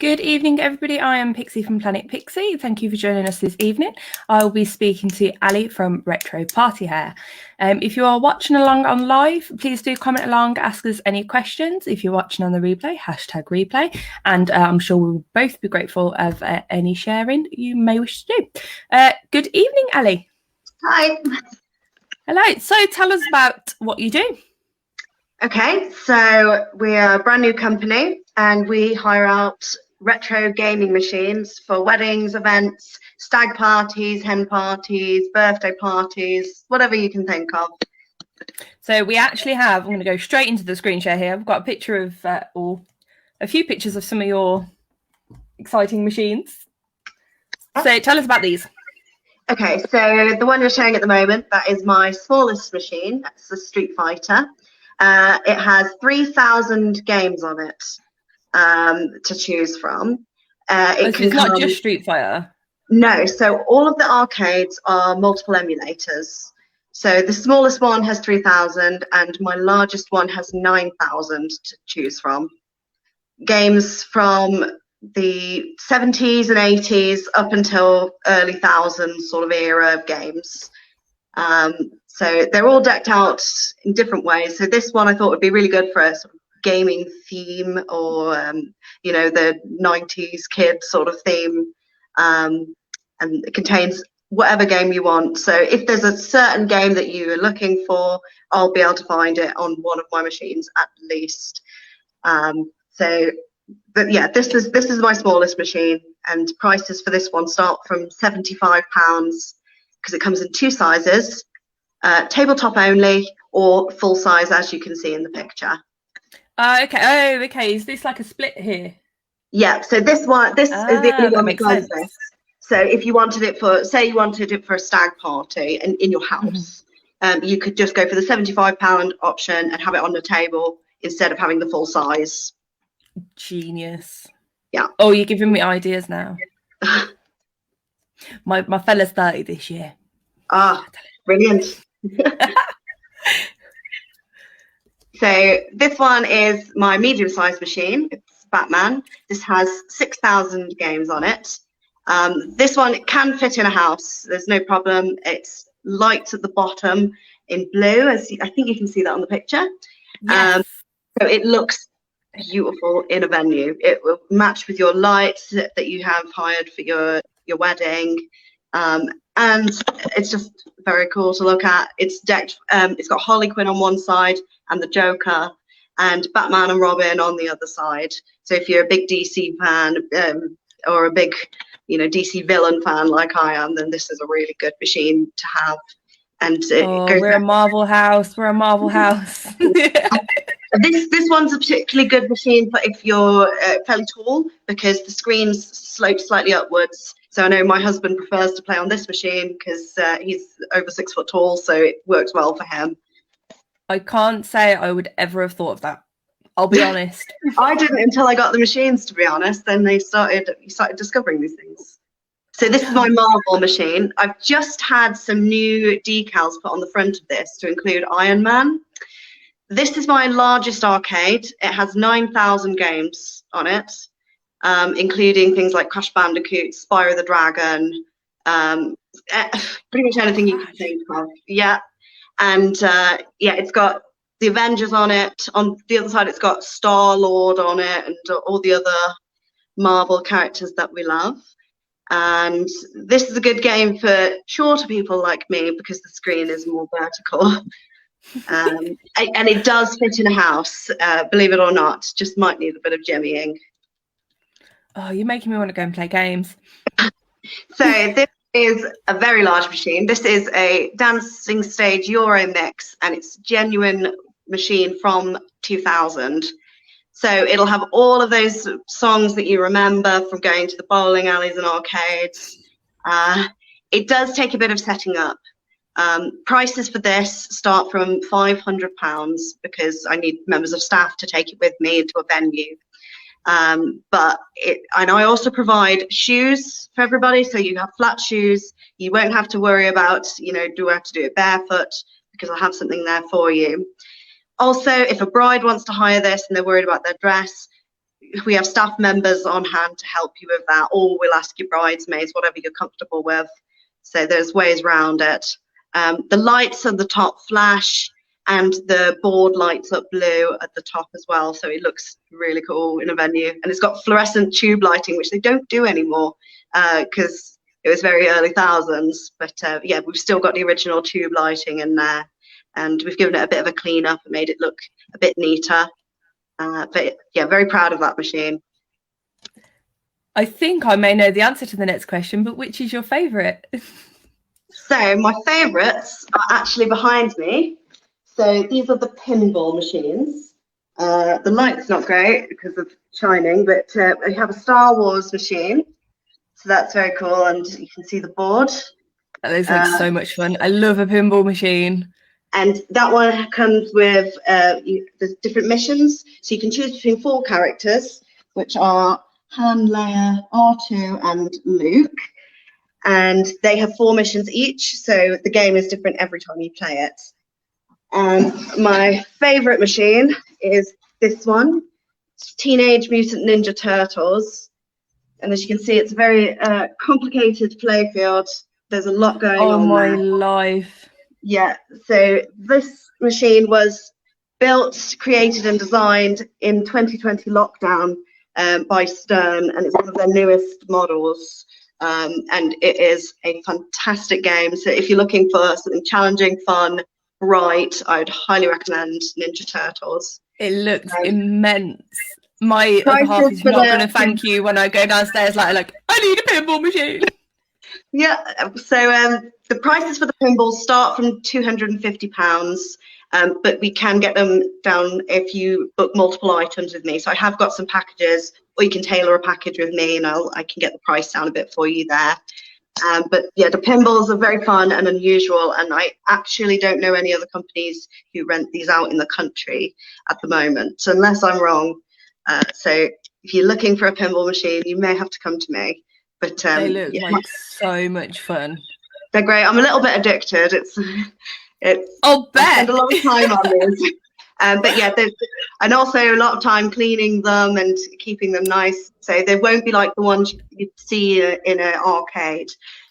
Good evening, everybody. I am Pixie from Planet Pixie. Thank you for joining us this evening. I will be speaking to Ali from Retro Party Hair. If you are watching along on live, please do comment along, ask us any questions. If you're watching on the replay, #replay. And I'm sure we'll both be grateful of any sharing you may wish to do. Good evening, Ali. Hi. Hello. So tell us about what you do. Okay, so we're a brand new company and we hire out retro gaming machines for weddings, events, stag parties, hen parties, birthday parties, whatever you can think of. So we actually have, I'm going to go straight into the screen share here. I've got a picture of, or a few pictures of some of your exciting machines. So tell us about these. Okay, so the one you're showing at the moment, that is my smallest machine. That's the Street Fighter. It has 3,000 games on it to choose from. It's not just Street Fighter? No, so all of the arcades are multiple emulators. So the smallest one has 3,000 and my largest one has 9,000 to choose from. Games from the 70s and 80s up until early thousands sort of era of games. So they're all decked out in different ways. So this one I thought would be really good for a sort of gaming theme or, you know, the 90s kid sort of theme. And it contains whatever game you want. So if there's a certain game that you are looking for, I'll be able to find it on one of my machines at least. But yeah, this is my smallest machine, and prices for this one start from £75 because it comes in two sizes. Tabletop only or full size, as you can see in the picture. Okay. Oh, okay. Is this like a split here? Yeah. So this is the only one that does this. So if you wanted it for, say, you wanted it for a stag party and in your house, you could just go for the £75 option and have it on the table instead of having the full size. Genius. Yeah. Oh, you're giving me ideas now. my fella's 30 this year. Ah, brilliant. So this one is my medium-sized machine. It's Batman. This has 6,000 games on it. This one can fit in a house. There's no problem. It's lights at the bottom in blue, as I think you can see that on the picture. Yes. So it looks beautiful in a venue. It will match with your lights that you have hired for your wedding. And it's just very cool to look at. It's decked, it's got Harley Quinn on one side and the Joker, and Batman and Robin on the other side. So if you're a big DC fan or a big, you know, DC villain fan like I am, then this is a really good machine to have. And we're a Marvel house. We're a Marvel house. This one's a particularly good machine for if you're fairly tall, because the screens slope slightly upwards. So I know my husband prefers to play on this machine because he's over 6 foot tall, so it works well for him. I can't say I would ever have thought of that. I'll be honest. I didn't until I got the machines, to be honest. Then you started discovering these things. So this is my Marvel machine. I've just had some new decals put on the front of this to include Iron Man. This is my largest arcade. It has 9,000 games on it, including things like Crash Bandicoot, Spyro the Dragon, pretty much anything you can think of. Yeah. And yeah, it's got the Avengers on it. On the other side, it's got Star-Lord on it and all the other Marvel characters that we love. And this is a good game for shorter people like me because the screen is more vertical. And it does fit in a house, believe it or not. Just might need a bit of jimmying. Oh, you're making me want to go and play games. So this is a very large machine. This is a dancing stage Euro mix, and it's a genuine machine from 2000. So it'll have all of those songs that you remember from going to the bowling alleys and arcades. It does take a bit of setting up. Prices for this start from £500 because I need members of staff to take it with me into a venue. And I also provide shoes for everybody, so you have flat shoes. You won't have to worry about, you know, do I have to do it barefoot, because I'll have something there for you. Also, if a bride wants to hire this and they're worried about their dress, we have staff members on hand to help you with that, or we'll ask your bridesmaids, whatever you're comfortable with. So there's ways around it. The lights on the top flash, and the board lights up blue at the top as well, so it looks really cool in a venue. And it's got fluorescent tube lighting, which they don't do anymore because it was very early thousands. But yeah, we've still got the original tube lighting in there, and we've given it a bit of a clean up and made it look a bit neater. But yeah, very proud of that machine. I think I may know the answer to the next question, but which is your favourite? So my favourites are actually behind me. So these are the pinball machines. The light's not great because of shining, but we have a Star Wars machine. So that's very cool, and you can see the board. That looks like so much fun. I love a pinball machine. And that one comes with there's different missions. So you can choose between 4 characters, which are Han, Leia, R2, and Luke. And they have 4 missions each, so the game is different every time you play it. And my favorite machine is this one. It's Teenage Mutant Ninja Turtles. And as you can see, it's a very complicated play field. There's a lot going on. Oh my there. life. Yeah, so this machine was built, created and designed in 2020 lockdown by Stern, and it's one of their newest models. And it is a fantastic game. So if you're looking for something challenging, fun, bright, I'd highly recommend Ninja Turtles. It looks immense. My other half is not going to thank you when I go downstairs like I need a pinball machine. Yeah, so the prices for the pinballs start from £250, but we can get them down if you book multiple items with me. So I have got some packages, or you can tailor a package with me and I can get the price down a bit for you there. But yeah, the pinballs are very fun and unusual, and I actually don't know any other companies who rent these out in the country at the moment, so unless I'm wrong. So if you're looking for a pinball machine, you may have to come to me. But they look like so much fun. They're great. I'm a little bit addicted. I'll bet. I spend a lot of time on these. But yeah, and also a lot of time cleaning them and keeping them nice. So they won't be like the ones you see in an arcade,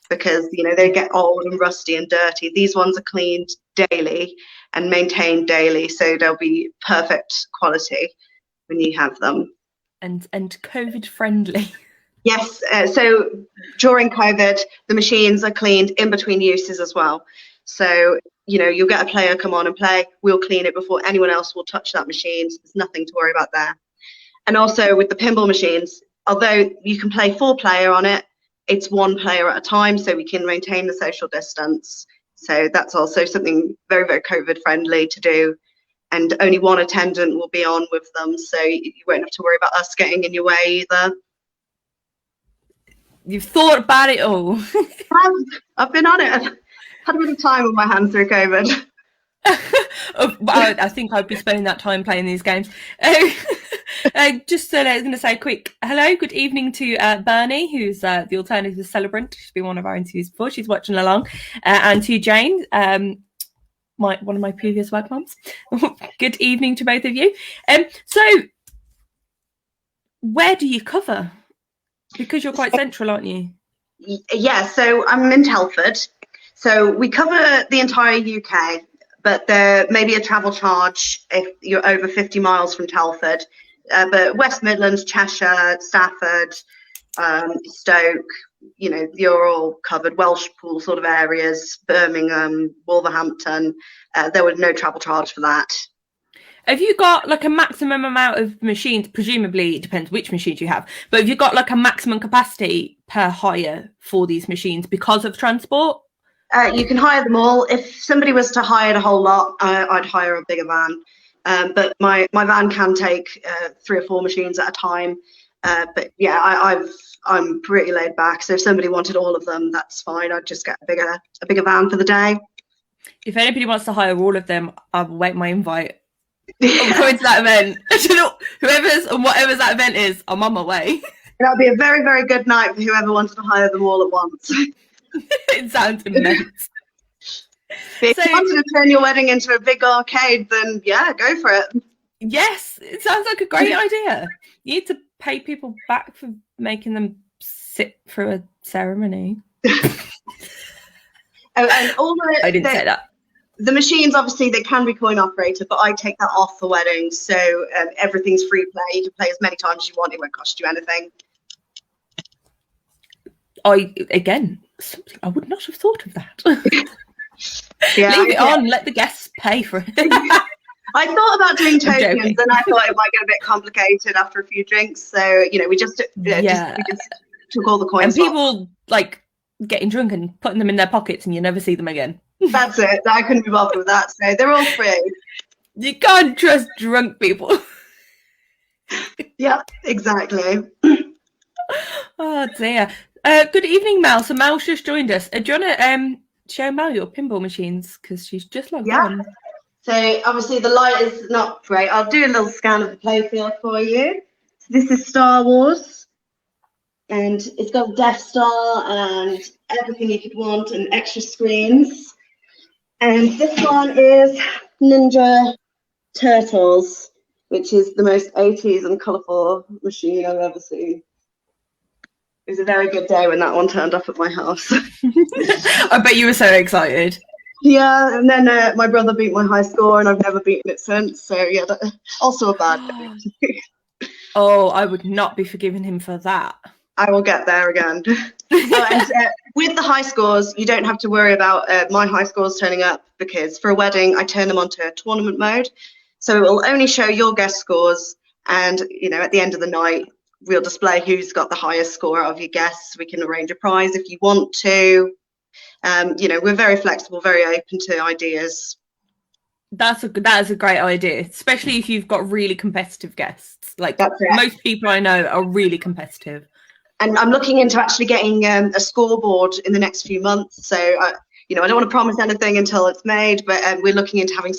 because they get old and rusty and dirty. These ones are cleaned daily and maintained daily, so they'll be perfect quality when you have them. And COVID friendly. Yes. So during COVID, the machines are cleaned in between uses as well. So you'll get a player come on and play. We'll clean it before anyone else will touch that machine. So there's nothing to worry about there. And also with the pinball machines, although you can play 4-player on it, it's 1 player at a time, so we can maintain the social distance. So that's also something very, very COVID friendly to do. And only 1 attendant will be on with them, so you won't have to worry about us getting in your way either. You've thought about it all. I've been on it. I've had a bit of time on my hands through COVID. I think I'd be spending that time playing these games. Just I was going to say a quick hello, good evening to Bernie, who's the alternative celebrant. She's been one of our interviews before. She's watching along, and to Jane, one of my previous work moms. Good evening to both of you. So, where do you cover? Because you're quite central, aren't you? Yeah, so I'm in Telford. So we cover the entire UK, but there may be a travel charge if you're over 50 miles from Telford. But West Midlands, Cheshire, Stafford, Stoke, you're all covered. Welshpool sort of areas, Birmingham, Wolverhampton. There was no travel charge for that. Have you got like a maximum amount of machines? Presumably it depends which machines you have, but have you got like a maximum capacity per hire for these machines because of transport? You can hire them all. If somebody was to hire the whole lot, I'd hire a bigger van. But my van can take 3 or 4 machines at a time. But yeah, I'm pretty laid back. So if somebody wanted all of them, that's fine. I'd just get a bigger van for the day. If anybody wants to hire all of them, I'll wait my invite. I'm going to that event. Whoever's and whatever's that event is, I'm on my way. That'll be a very, very good night for whoever wanted to hire them all at once. It sounds immense. If you wanted to turn your wedding into a big arcade, then yeah, go for it. Yes, it sounds like a great idea. You need to pay people back for making them sit through a ceremony? And all I didn't say that. The machines, obviously, they can be coin operated, but I take that off for weddings. So everything's free play. You can play as many times as you want. It won't cost you anything. Again, something I would not have thought of that. Yeah, Leave it on. Let the guests pay for it. I thought about doing tokens, and I thought it might get a bit complicated after a few drinks. So we just took all the coins. And people like getting drunk and putting them in their pockets, and you never see them again. That's it. I couldn't be bothered with that. So they're all free. You can't trust drunk people. Yeah, exactly. Oh dear. Good evening, Mel. So Mel's just joined us. Do you want to show Mel your pinball machines? Because she's just logged on. So obviously the light is not great. I'll do a little scan of the playfield for you. So this is Star Wars. And it's got Death Star and everything you could want and extra screens. And this one is Ninja Turtles, which is the most 80s and colourful machine I've ever seen. It was a very good day when that one turned up at my house. I bet you were so excited. Yeah, and then my brother beat my high score and I've never beaten it since. So yeah, also a bad day. Oh, I would not be forgiving him for that. I will get there again. And with the high scores, you don't have to worry about my high scores turning up, because for a wedding, I turn them onto tournament mode. So it will only show your guest scores. And, at the end of the night, we'll display who's got the highest score out of your guests. We can arrange a prize if you want to. We're very flexible, very open to ideas. That is a great idea, especially if you've got really competitive guests. Like most people I know are really competitive. And I'm looking into actually getting a scoreboard in the next few months. So, I don't want to promise anything until it's made, but we're looking into having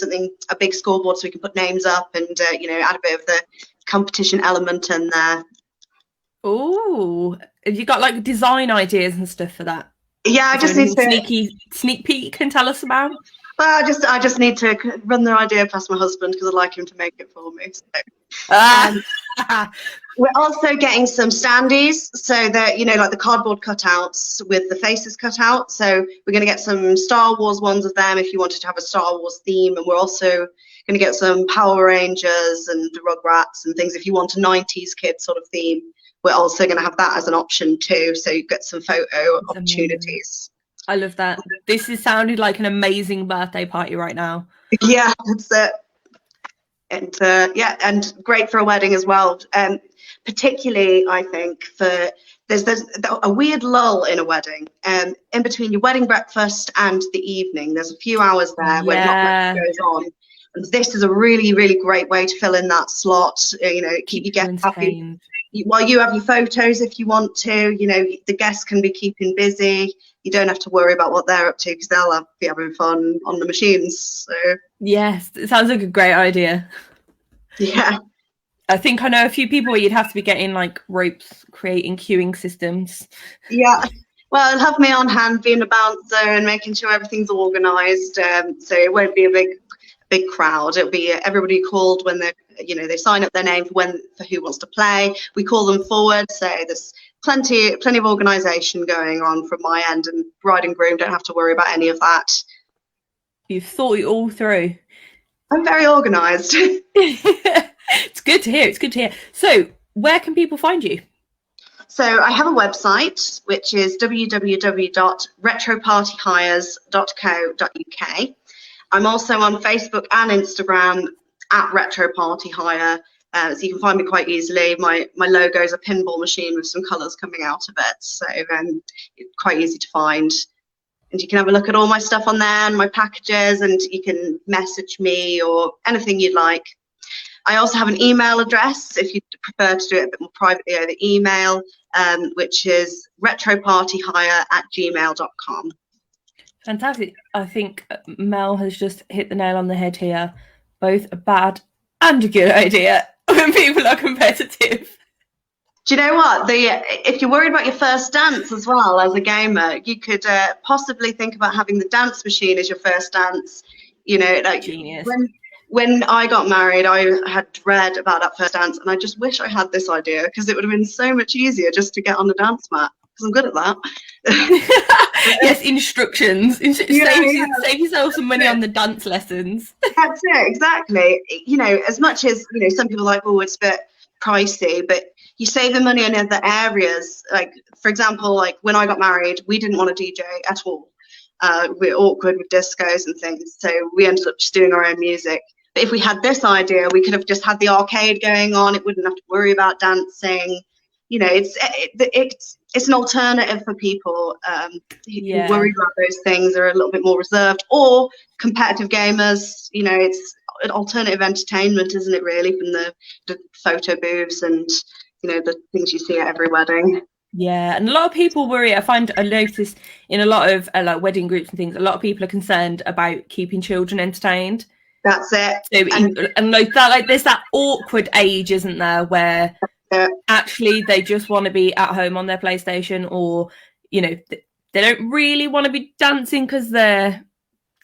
a big scoreboard so we can put names up and, add a bit of the competition element in there. Oh, have you got like design ideas and stuff for that? Yeah, I just need to sneak peek can tell us about. Well, I just need to run the idea past my husband because I'd like him to make it for me. So. We're also getting some standees, so that like the cardboard cutouts with the faces cut out. So we're going to get some Star Wars ones of them if you wanted to have a Star Wars theme, and we're also going to get some Power Rangers and Rugrats and things if you want a 90s kid sort of theme. We're also going to have that as an option too, so you get some photo opportunities. I love that. This is sounding like an amazing birthday party right now. Yeah, that's it. And and great for a wedding as well. Particularly, I think there's a weird lull in a wedding. In between your wedding breakfast and the evening, there's a few hours there where not much goes on. And this is a really, really great way to fill in that slot. Keep your guests happy. While you have your photos, if you want to, the guests can be keeping busy. You don't have to worry about what they're up to because they'll be having fun on the machines. So. Yes, it sounds like a great idea. Yeah. I think I know a few people where you'd have to be getting like ropes, creating queuing systems. Yeah. Well, it'll have me on hand being a bouncer and making sure everything's organised. So it won't be a big crowd. It'll be everybody called when they sign up their name for who wants to play. We call them forward. So there's plenty of organisation going on from my end, and bride and groom don't have to worry about any of that. You've thought it all through. I'm very organised. It's good to hear. So where can people find you? So I have a website, which is www.retropartyhires.co.uk. I'm also on Facebook and Instagram at Retro Party Hire. So you can find me quite easily. My logo is a pinball machine with some colours coming out of it. So it's quite easy to find. And you can have a look at all my stuff on there and my packages, and you can message me or anything you'd like. I also have an email address if you prefer to do it a bit more privately over email, which is retropartyhire@gmail.com. Fantastic. I think Mel has just hit the nail on the head here. Both a bad and a good idea when people are competitive. Do you know what? If you're worried about your first dance as well as a gamer, you could possibly think about having the dance machine as your first dance. Genius. when I got married, I had dread about that first dance, and I just wish I had this idea, because it would have been so much easier just to get on the dance mat, because I'm good at that. Yes, instructions. Save yourself some money on the dance lessons. That's it, exactly. You know, as much as, you know, some people are like, oh, it's a bit pricey, but you save the money in other areas. Like, for example, like when I got married, we didn't want a DJ at all. We're awkward with discos and things, so we ended up just doing our own music. But if we had this idea, we could have just had the arcade going on. It wouldn't have to worry about dancing. You know, it's an alternative for people who worry about those things, are a little bit more reserved, or competitive gamers. You know, it's an alternative entertainment, isn't it, really, from the photo booths and, you know, the things you see at every wedding. Yeah, and a lot of people worry. I noticed in a lot of like wedding groups and things, a lot of people are concerned about keeping children entertained. That's it. So and like that, like there's that awkward age, isn't there, where actually they just want to be at home on their PlayStation, or, you know, they don't really want to be dancing because they're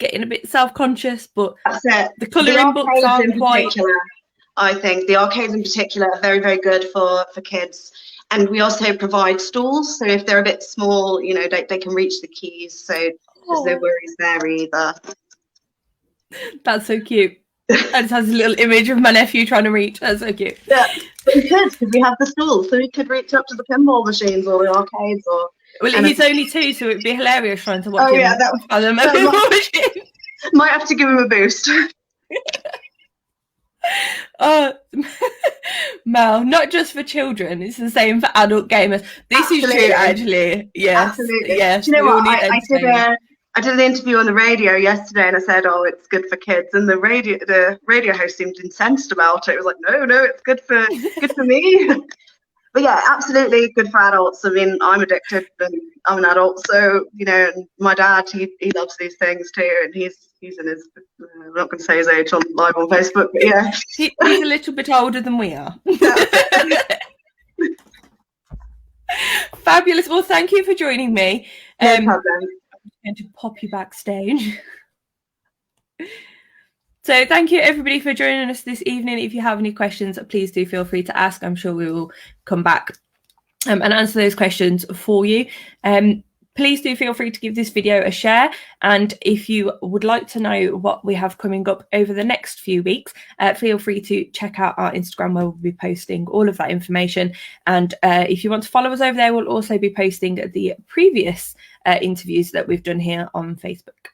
getting a bit self-conscious. But that's it. The colouring books aren't quite. I think the arcades in particular are very, very good for kids. And we also provide stools, so if they're a bit small, you know, they can reach the keys, so there's no worries there either. That's so cute. I just has a little image of my nephew trying to reach. That's so cute. Yeah, but we could, because we have the stools, so we could reach up to the pinball machines or the arcades. Or he's only 2, so it'd be hilarious trying to watch him. Yeah, might have to give him a boost. Mel, not just for children, it's the same for adult gamers. This is true, actually. Yes. Absolutely. Yes. Do you know what? I did an interview on the radio yesterday, and I said, "Oh, it's good for kids," and the radio host seemed incensed about it. It was like, "No, it's good for me." But yeah, absolutely good for adults. I mean, I'm addicted, and I'm an adult, so, you know. And my dad, he loves these things too, and he's in his, I'm not going to say his age on live on Facebook, but yeah, he's a little bit older than we are. Fabulous. Well, thank you for joining me. No problem. I'm going to pop you backstage. So thank you, everybody, for joining us this evening. If you have any questions, please do feel free to ask. I'm sure we will come back and answer those questions for you. Please do feel free to give this video a share. And if you would like to know what we have coming up over the next few weeks, feel free to check out our Instagram, where we'll be posting all of that information. And if you want to follow us over there, we'll also be posting the previous interviews that we've done here on Facebook.